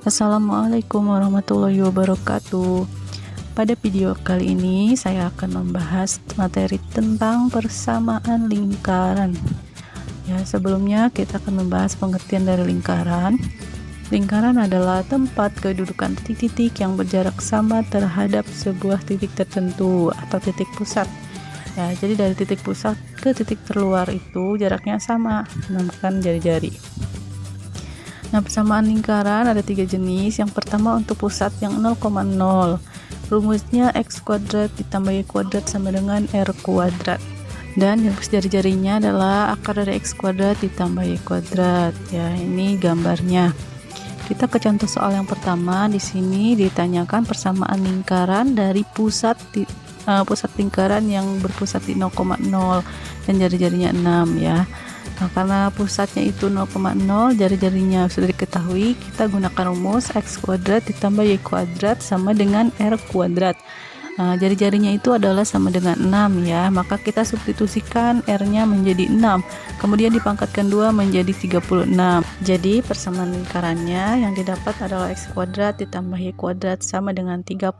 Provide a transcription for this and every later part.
Assalamualaikum warahmatullahi wabarakatuh. Pada video kali ini saya akan membahas materi tentang persamaan lingkaran. Ya, sebelumnya kita akan membahas pengertian dari lingkaran. Lingkaran adalah tempat kedudukan titik-titik yang berjarak sama terhadap sebuah titik tertentu atau titik pusat. Ya, jadi dari titik pusat ke titik terluar itu jaraknya sama, dinamakan jari-jari. Nah, persamaan lingkaran ada 3 jenis. Yang pertama untuk pusat yang 0,0. Rumusnya x kuadrat ditambah y kuadrat sama dengan r kuadrat. Dan rumus jari-jarinya adalah akar dari x kuadrat ditambah y kuadrat. Ya, ini gambarnya. Kita ke contoh soal yang pertama. Di sini ditanyakan persamaan lingkaran dari pusat lingkaran yang berpusat di 0,0 dan jari-jarinya 6 ya. Nah, karena pusatnya itu 0,0, jari-jarinya sudah diketahui, kita gunakan rumus x kuadrat ditambah y kuadrat sama dengan r kuadrat. Nah, jari-jarinya itu adalah sama dengan 6 ya, maka kita substitusikan r-nya menjadi 6, kemudian dipangkatkan 2 menjadi 36. Jadi persamaan lingkarannya yang didapat adalah x kuadrat ditambah y kuadrat sama dengan 36.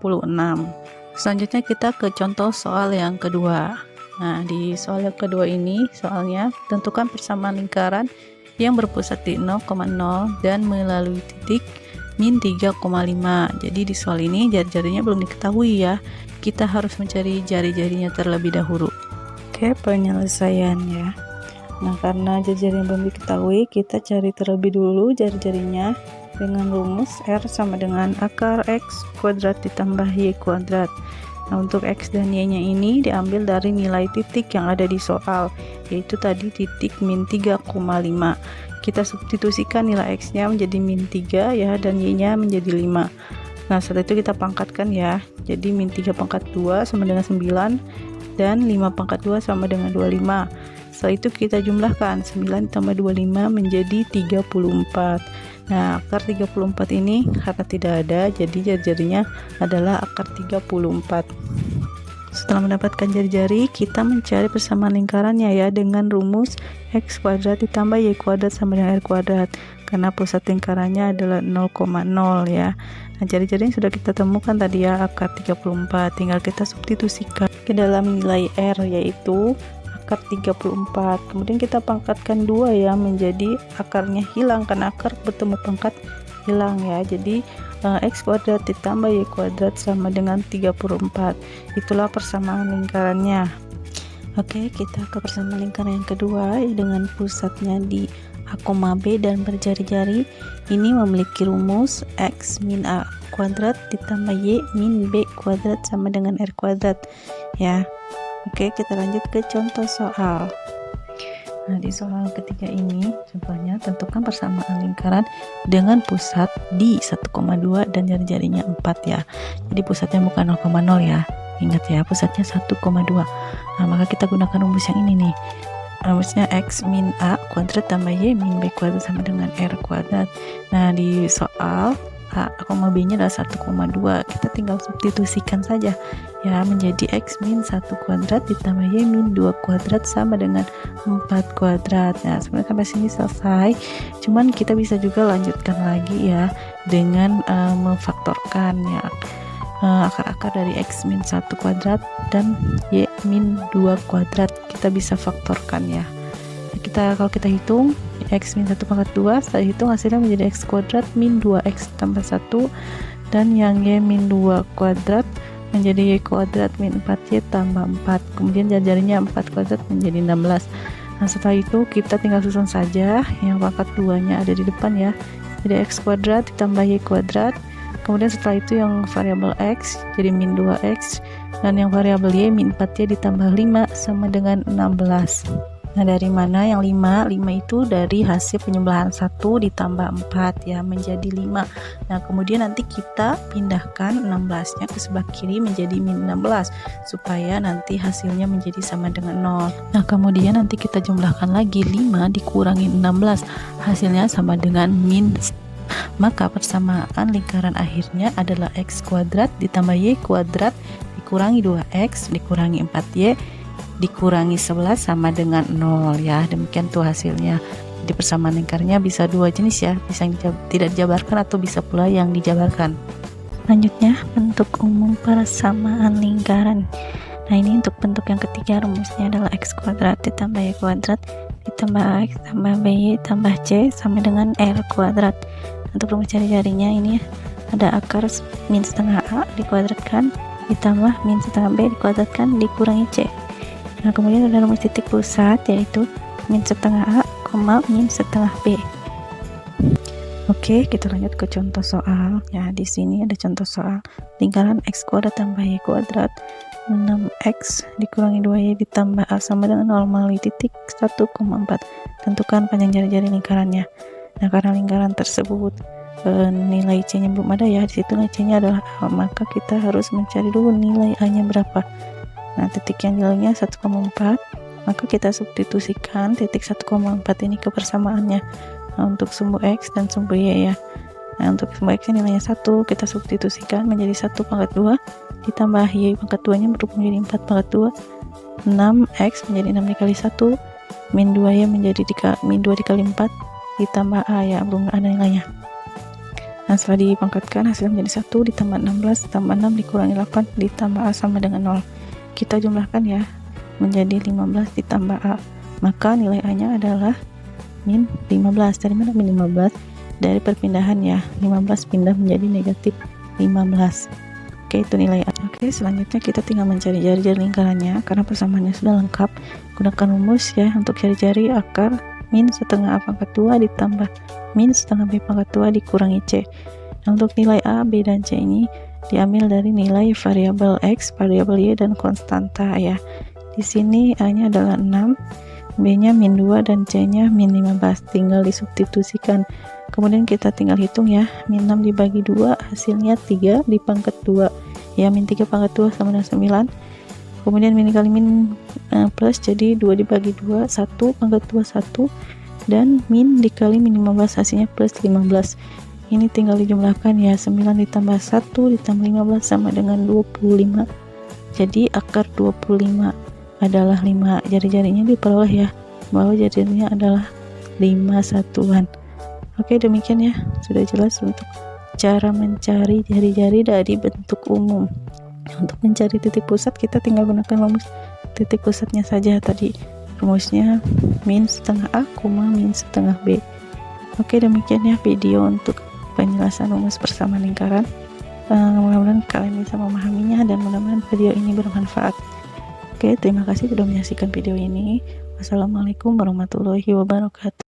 Selanjutnya kita ke contoh soal yang kedua. Nah, di soal yang kedua ini soalnya tentukan persamaan lingkaran yang berpusat di 0,0 dan melalui titik min 3,5. Jadi di soal ini jari-jarinya belum diketahui ya. Kita harus mencari jari-jarinya terlebih dahulu. Oke, penyelesaiannya. Nah, karena jari-jarinya belum diketahui, kita cari terlebih dulu jari-jarinya dengan rumus r sama dengan akar x kuadrat ditambah y kuadrat. Nah, untuk x dan y-nya ini diambil dari nilai titik yang ada di soal, yaitu tadi titik min 3,5. Kita substitusikan nilai x-nya menjadi min 3 ya, dan y-nya menjadi 5. Nah, setelah itu kita pangkatkan ya. Jadi min 3 pangkat 2 sama dengan 9 dan 5 pangkat 2 sama dengan 25. Setelah itu kita jumlahkan 9 tambah 25 menjadi 34. Nah, akar 34 ini karena tidak ada, jadi jari-jarinya adalah akar 34. Setelah mendapatkan jari-jari, kita mencari persamaan lingkarannya ya dengan rumus x kuadrat ditambah y kuadrat sama dengan r kuadrat. Karena pusat lingkarannya adalah 0,0 ya. Nah, jari-jarinya sudah kita temukan tadi ya, akar 34. Tinggal kita substitusikan ke dalam nilai r, yaitu akar 34. Kemudian kita pangkatkan 2 ya, menjadi akarnya hilang karena akar bertemu pangkat hilang ya. Jadi x kuadrat ditambah y kuadrat sama dengan 34. Itulah persamaan lingkarannya. Oke, kita ke persamaan lingkaran yang kedua dengan pusatnya di a, b dan berjari-jari. Ini memiliki rumus x min a kuadrat ditambah y min b kuadrat sama dengan r kuadrat ya. Oke, kita lanjut ke contoh soal. Nah, di soal ketiga ini contohnya tentukan persamaan lingkaran dengan pusat di 1,2 dan jari-jarinya 4 ya. Jadi pusatnya bukan 0,0 ya. Ingat ya, pusatnya 1,2. Nah, maka kita gunakan rumus yang ini nih. Rumusnya x min a kuadrat tambah y min b kuadrat sama dengan r kuadrat. Nah, di soal a, b nya adalah 1,2. Kita tinggal substitusikan saja ya, menjadi x min 1 kuadrat ditambah y min 2 kuadrat sama dengan 4 kuadrat. Nah, sebenarnya sampai sini selesai, cuman kita bisa juga lanjutkan lagi ya dengan memfaktorkan ya akar-akar dari x min 1 kuadrat dan y min 2 kuadrat. Kita bisa faktorkan ya. Kalau kita hitung x min 1 pangkat 2, setelah hitung hasilnya menjadi x kuadrat min 2x tambah 1, dan yang y min 2 kuadrat menjadi y kuadrat min 4y tambah 4. Kemudian jari-jarinya 4 kuadrat menjadi 16. Nah, setelah itu kita tinggal susun saja yang pangkat 2 nya ada di depan ya. Jadi x kuadrat ditambah y kuadrat. Kemudian setelah itu yang variabel x jadi min 2x, dan yang variabel y min 4y ditambah 5 sama dengan 16. Nah, dari mana yang 5? 5 itu dari hasil penyembelahan 1 ditambah 4 ya, menjadi 5. Nah, kemudian nanti kita pindahkan 16 nya ke sebelah kiri menjadi min 16 supaya nanti hasilnya menjadi sama dengan 0. Nah, kemudian nanti kita jumlahkan lagi 5 dikurangi 16, hasilnya sama dengan min. Maka persamaan lingkaran akhirnya adalah x kuadrat ditambah y kuadrat dikurangi 2x dikurangi 4y dikurangi 11 sama dengan 0 ya. Demikian tuh hasilnya. Di persamaan lingkarnya bisa dua jenis ya, bisa yang tidak dijabarkan atau bisa pula yang dijabarkan. Selanjutnya, bentuk umum persamaan lingkaran. Nah, ini untuk bentuk yang ketiga, rumusnya adalah x kuadrat ditambah y kuadrat ditambah x tambah by tambah c sama dengan r kuadrat. Untuk rumus jari-jarinya ini ada akar min setengah a dikuadratkan ditambah min setengah b dikuadratkan dikurangi c. Nah, kemudian ada rumus titik pusat, yaitu min setengah a, min setengah b. Oke, kita lanjut ke contoh soal. Ya, di sini ada contoh soal lingkaran x kuadrat tambah y kuadrat 6x dikurangi 2y ditambah a sama dengan 0 melalui titik 1,4. Tentukan panjang jari-jari lingkarannya. Nah, karena lingkaran tersebut nilai c-nya belum ada ya, di situ nilai c-nya adalah a, maka kita harus mencari dulu nilai a-nya berapa. Nah, titik yang nilainya 1,4, maka kita substitusikan titik 1,4 ini ke persamaannya. Nah, untuk sumbu x dan sumbu y ya. Nah, untuk sumbu x nilainya 1, kita substitusikan menjadi 1 pangkat 2 ditambah y pangkat 2 nya berubah menjadi 4 pangkat 2, 6x menjadi 6 dikali 1, min 2y menjadi min 2 dikali 4 ditambah a ya, belum ada nilainya. Nah, setelah dipangkatkan hasilnya menjadi 1 ditambah 16 ditambah 6 dikurangi 8 ditambah a sama dengan 0. Kita jumlahkan ya, menjadi 15 ditambah a, maka nilai a nya adalah min 15. Dari mana min 15? Dari perpindahan ya, 15 pindah menjadi negatif 15. Oke, itu nilai a. Oke, selanjutnya kita tinggal mencari jari-jari lingkarannya. Karena persamaannya sudah lengkap, gunakan rumus ya untuk jari-jari akar min setengah a pangkat 2 ditambah min setengah b pangkat 2 dikurangi c. Nah, untuk nilai a, b, dan c ini diambil dari nilai variabel x, variabel y, dan konstanta ya. Di sini a nya adalah 6, b nya min 2, dan c nya min 15. Tinggal disubstitusikan. Kemudian kita tinggal hitung ya, min 6 dibagi 2 hasilnya 3 dipangkat 2 ya, min 3 pangkat 2 sama dengan 9. Kemudian min dikali min plus, jadi 2 dibagi 2 1 pangkat 2 1, dan min dikali min 15 hasilnya plus 15. Ini tinggal dijumlahkan ya, 9 ditambah 1 ditambah 15 sama dengan 25. Jadi akar 25 adalah 5. Jari-jarinya diperoleh ya, bahwa jari-jarinya adalah 5 satuan. Oke, demikian ya, sudah jelas untuk cara mencari jari-jari dari bentuk umum. Untuk mencari titik pusat, kita tinggal gunakan rumus titik pusatnya saja tadi. Rumusnya min setengah a, min setengah b. Oke, demikian ya video untuk penjelasan rumus persamaan lingkaran. Mudah-mudahan kalian bisa memahaminya dan mudah-mudahan video ini bermanfaat. Oke, terima kasih sudah menyaksikan video ini. Wassalamualaikum warahmatullahi wabarakatuh.